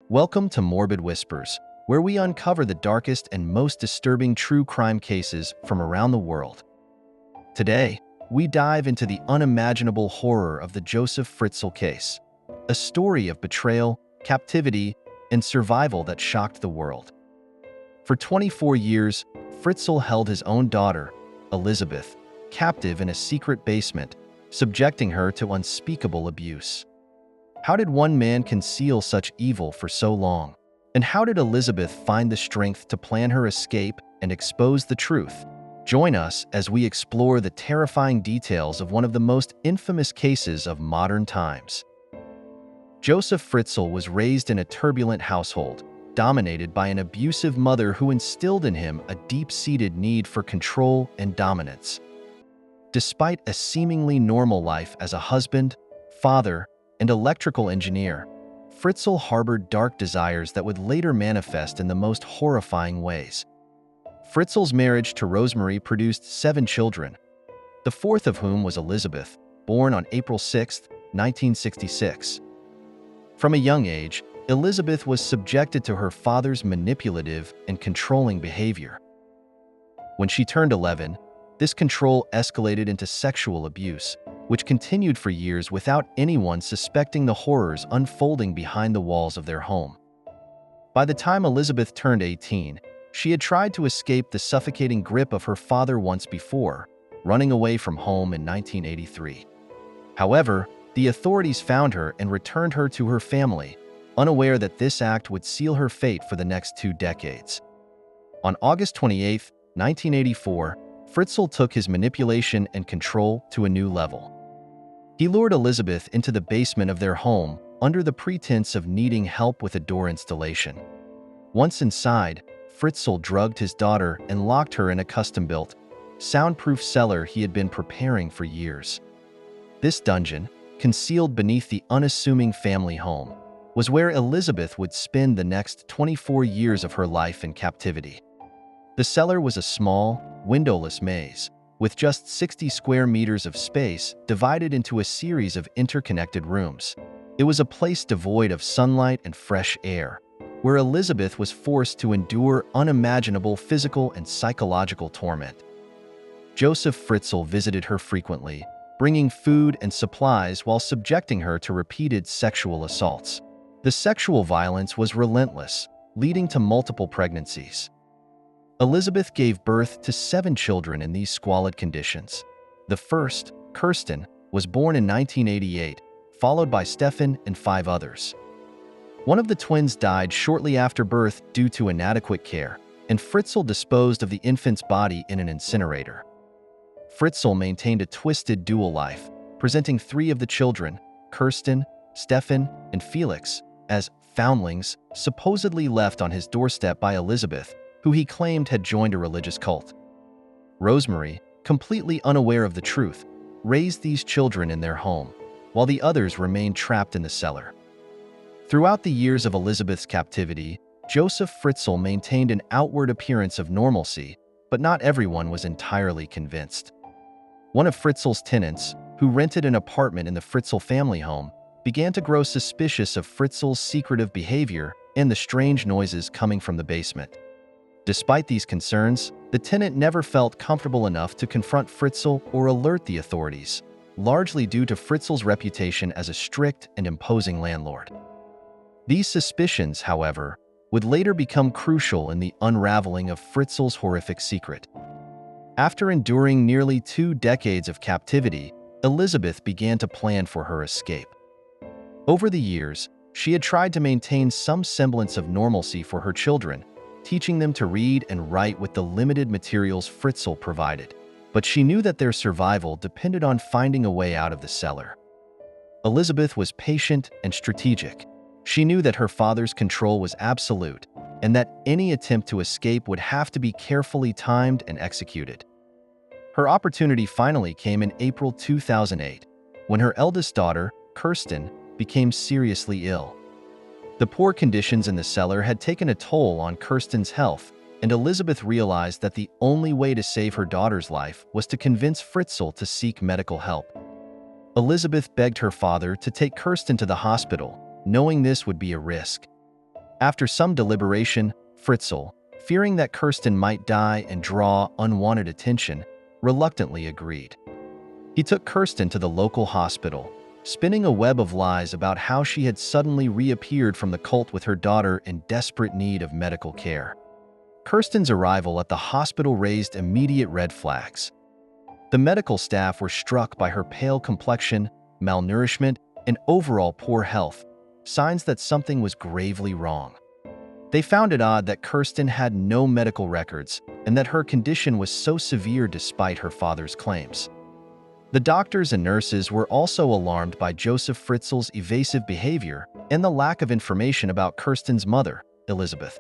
Welcome to Morbid Whispers, where we uncover the darkest and most disturbing true crime cases from around the world. Today, we dive into the unimaginable horror of the Josef Fritzl case, a story of betrayal, captivity, and survival that shocked the world. For 24 years, Fritzl held his own daughter, Elisabeth, captive in a secret basement, subjecting her to unspeakable abuse. How did one man conceal such evil for so long? And how did Elisabeth find the strength to plan her escape and expose the truth? Join us as we explore the terrifying details of one of the most infamous cases of modern times. Josef Fritzl was raised in a turbulent household, dominated by an abusive mother who instilled in him a deep-seated need for control and dominance. Despite a seemingly normal life as a husband, father, and electrical engineer, Fritzl harbored dark desires that would later manifest in the most horrifying ways. Fritzl's marriage to Rosemary produced 7 children, the fourth of whom was Elisabeth, born on April 6, 1966. From a young age, Elisabeth was subjected to her father's manipulative and controlling behavior. When she turned 11, this control escalated into sexual abuse, which continued for years without anyone suspecting the horrors unfolding behind the walls of their home. By the time Elisabeth turned 18, she had tried to escape the suffocating grip of her father once before, running away from home in 1983. However, the authorities found her and returned her to her family, unaware that this act would seal her fate for the next 2 decades. On August 28, 1984, Fritzl took his manipulation and control to a new level. He lured Elisabeth into the basement of their home under the pretense of needing help with a door installation. Once inside, Fritzl drugged his daughter and locked her in a custom-built, soundproof cellar he had been preparing for years. This dungeon, concealed beneath the unassuming family home, was where Elisabeth would spend the next 24 years of her life in captivity. The cellar was a small, windowless maze, with just 60 square meters of space divided into a series of interconnected rooms. It was a place devoid of sunlight and fresh air, where Elisabeth was forced to endure unimaginable physical and psychological torment. Josef Fritzl visited her frequently, bringing food and supplies while subjecting her to repeated sexual assaults. The sexual violence was relentless, leading to multiple pregnancies. Elisabeth gave birth to 7 children in these squalid conditions. The first, Kirsten, was born in 1988, followed by Stefan and 5 others. One of the twins died shortly after birth due to inadequate care, and Fritzl disposed of the infant's body in an incinerator. Fritzl maintained a twisted dual life, presenting 3 of the children, Kirsten, Stefan, and Felix, as foundlings supposedly left on his doorstep by Elisabeth, who he claimed had joined a religious cult. Rosemary, completely unaware of the truth, raised these children in their home, while the others remained trapped in the cellar. Throughout the years of Elisabeth's captivity, Josef Fritzl maintained an outward appearance of normalcy, but not everyone was entirely convinced. One of Fritzl's tenants, who rented an apartment in the Fritzl family home, began to grow suspicious of Fritzl's secretive behavior and the strange noises coming from the basement. Despite these concerns, the tenant never felt comfortable enough to confront Fritzl or alert the authorities, largely due to Fritzl's reputation as a strict and imposing landlord. These suspicions, however, would later become crucial in the unraveling of Fritzl's horrific secret. After enduring nearly 2 decades of captivity, Elisabeth began to plan for her escape. Over the years, she had tried to maintain some semblance of normalcy for her children, teaching them to read and write with the limited materials Fritzl provided. But she knew that their survival depended on finding a way out of the cellar. Elisabeth was patient and strategic. She knew that her father's control was absolute, and that any attempt to escape would have to be carefully timed and executed. Her opportunity finally came in April 2008, when her eldest daughter, Kirsten, became seriously ill. The poor conditions in the cellar had taken a toll on Kirsten's health, and Elisabeth realized that the only way to save her daughter's life was to convince Fritzl to seek medical help. Elisabeth begged her father to take Kirsten to the hospital, knowing this would be a risk. After some deliberation, Fritzl, fearing that Kirsten might die and draw unwanted attention, reluctantly agreed. He took Kirsten to the local hospital, spinning a web of lies about how she had suddenly reappeared from the cult with her daughter in desperate need of medical care. Kirsten's arrival at the hospital raised immediate red flags. The medical staff were struck by her pale complexion, malnourishment, and overall poor health, signs that something was gravely wrong. They found it odd that Kirsten had no medical records and that her condition was so severe despite her father's claims. The doctors and nurses were also alarmed by Josef Fritzl's evasive behavior and the lack of information about Kirsten's mother, Elisabeth.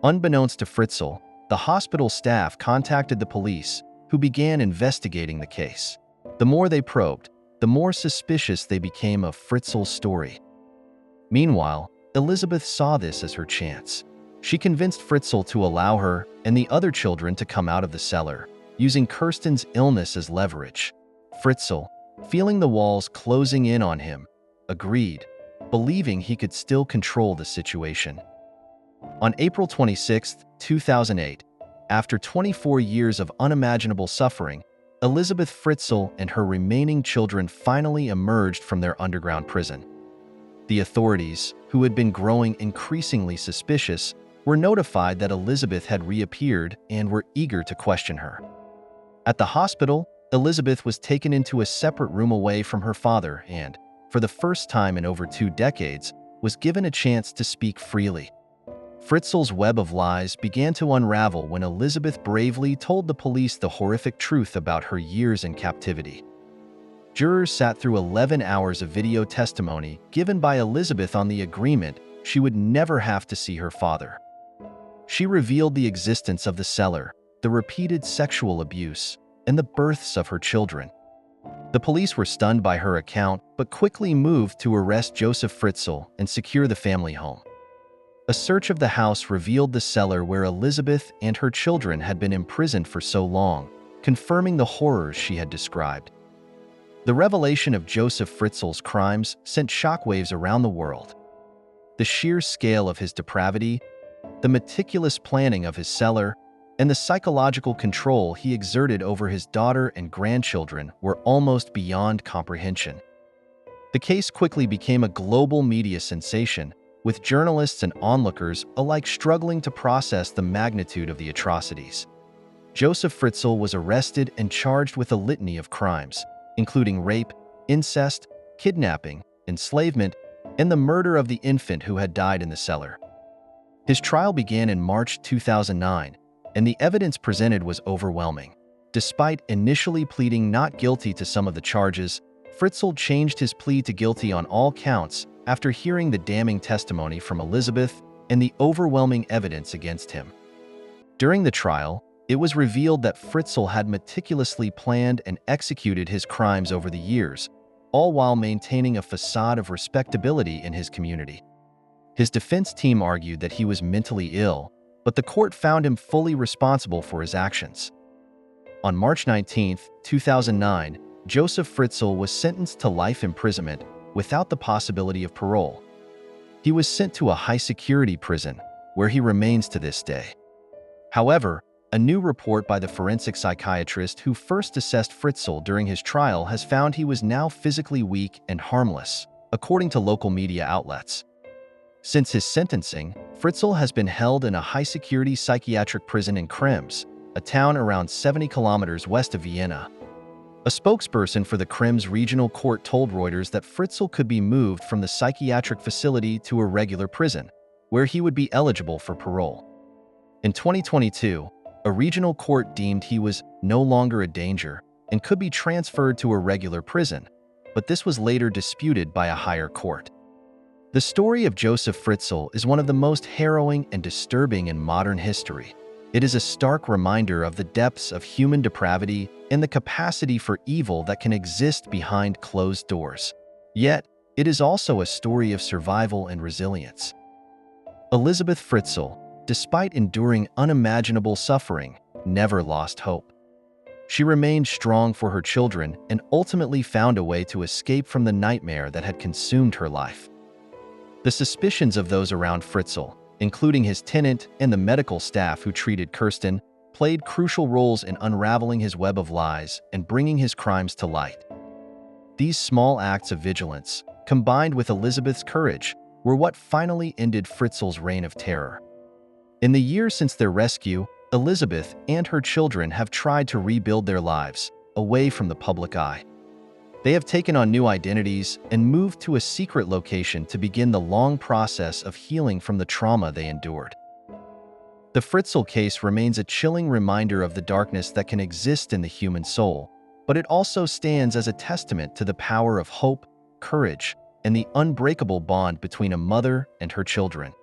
Unbeknownst to Fritzl, the hospital staff contacted the police, who began investigating the case. The more they probed, the more suspicious they became of Fritzl's story. Meanwhile, Elisabeth saw this as her chance. She convinced Fritzl to allow her and the other children to come out of the cellar, using Kirsten's illness as leverage. Fritzl, feeling the walls closing in on him, agreed, believing he could still control the situation. On April 26, 2008, after 24 years of unimaginable suffering, Elisabeth Fritzl and her remaining children finally emerged from their underground prison. The authorities, who had been growing increasingly suspicious, were notified that Elisabeth had reappeared and were eager to question her. At the hospital, Elisabeth was taken into a separate room away from her father and, for the first time in over 2 decades, was given a chance to speak freely. Fritzl's web of lies began to unravel when Elisabeth bravely told the police the horrific truth about her years in captivity. Jurors sat through 11 hours of video testimony given by Elisabeth on the agreement she would never have to see her father. She revealed the existence of the cellar, the repeated sexual abuse, and the births of her children. The police were stunned by her account, but quickly moved to arrest Josef Fritzl and secure the family home. A search of the house revealed the cellar where Elisabeth and her children had been imprisoned for so long, confirming the horrors she had described. The revelation of Josef Fritzl's crimes sent shockwaves around the world. The sheer scale of his depravity, the meticulous planning of his cellar, and the psychological control he exerted over his daughter and grandchildren were almost beyond comprehension. The case quickly became a global media sensation, with journalists and onlookers alike struggling to process the magnitude of the atrocities. Josef Fritzl was arrested and charged with a litany of crimes, including rape, incest, kidnapping, enslavement, and the murder of the infant who had died in the cellar. His trial began in March 2009, and the evidence presented was overwhelming. Despite initially pleading not guilty to some of the charges, Fritzl changed his plea to guilty on all counts after hearing the damning testimony from Elisabeth and the overwhelming evidence against him. During the trial, it was revealed that Fritzl had meticulously planned and executed his crimes over the years, all while maintaining a facade of respectability in his community. His defense team argued that he was mentally ill, but the court found him fully responsible for his actions. On March 19, 2009, Josef Fritzl was sentenced to life imprisonment without the possibility of parole. He was sent to a high-security prison, where he remains to this day. However, a new report by the forensic psychiatrist who first assessed Fritzl during his trial has found he was now physically weak and harmless, according to local media outlets. Since his sentencing, Fritzl has been held in a high-security psychiatric prison in Krems, a town around 70 kilometers west of Vienna. A spokesperson for the Krems Regional Court told Reuters that Fritzl could be moved from the psychiatric facility to a regular prison, where he would be eligible for parole. In 2022, a regional court deemed he was no longer a danger and could be transferred to a regular prison, but this was later disputed by a higher court. The story of Josef Fritzl is one of the most harrowing and disturbing in modern history. It is a stark reminder of the depths of human depravity and the capacity for evil that can exist behind closed doors. Yet, it is also a story of survival and resilience. Elisabeth Fritzl, despite enduring unimaginable suffering, never lost hope. She remained strong for her children and ultimately found a way to escape from the nightmare that had consumed her life. The suspicions of those around Fritzl, including his tenant and the medical staff who treated Kirsten, played crucial roles in unraveling his web of lies and bringing his crimes to light. These small acts of vigilance, combined with Elisabeth's courage, were what finally ended Fritzl's reign of terror. In the years since their rescue, Elisabeth and her children have tried to rebuild their lives, away from the public eye. They have taken on new identities and moved to a secret location to begin the long process of healing from the trauma they endured. The Fritzl case remains a chilling reminder of the darkness that can exist in the human soul, but it also stands as a testament to the power of hope, courage, and the unbreakable bond between a mother and her children.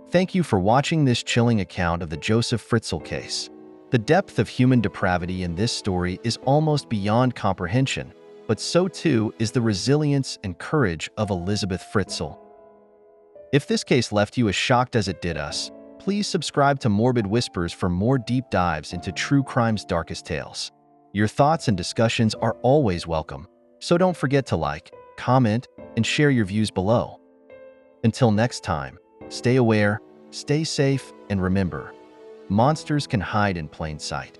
Thank you for watching this chilling account of the Josef Fritzl case. The depth of human depravity in this story is almost beyond comprehension, but so too is the resilience and courage of Elisabeth Fritzl. If this case left you as shocked as it did us, please subscribe to Morbid Whispers for more deep dives into true crime's darkest tales. Your thoughts and discussions are always welcome, so don't forget to like, comment, and share your views below. Until next time, stay aware, stay safe, and remember, monsters can hide in plain sight.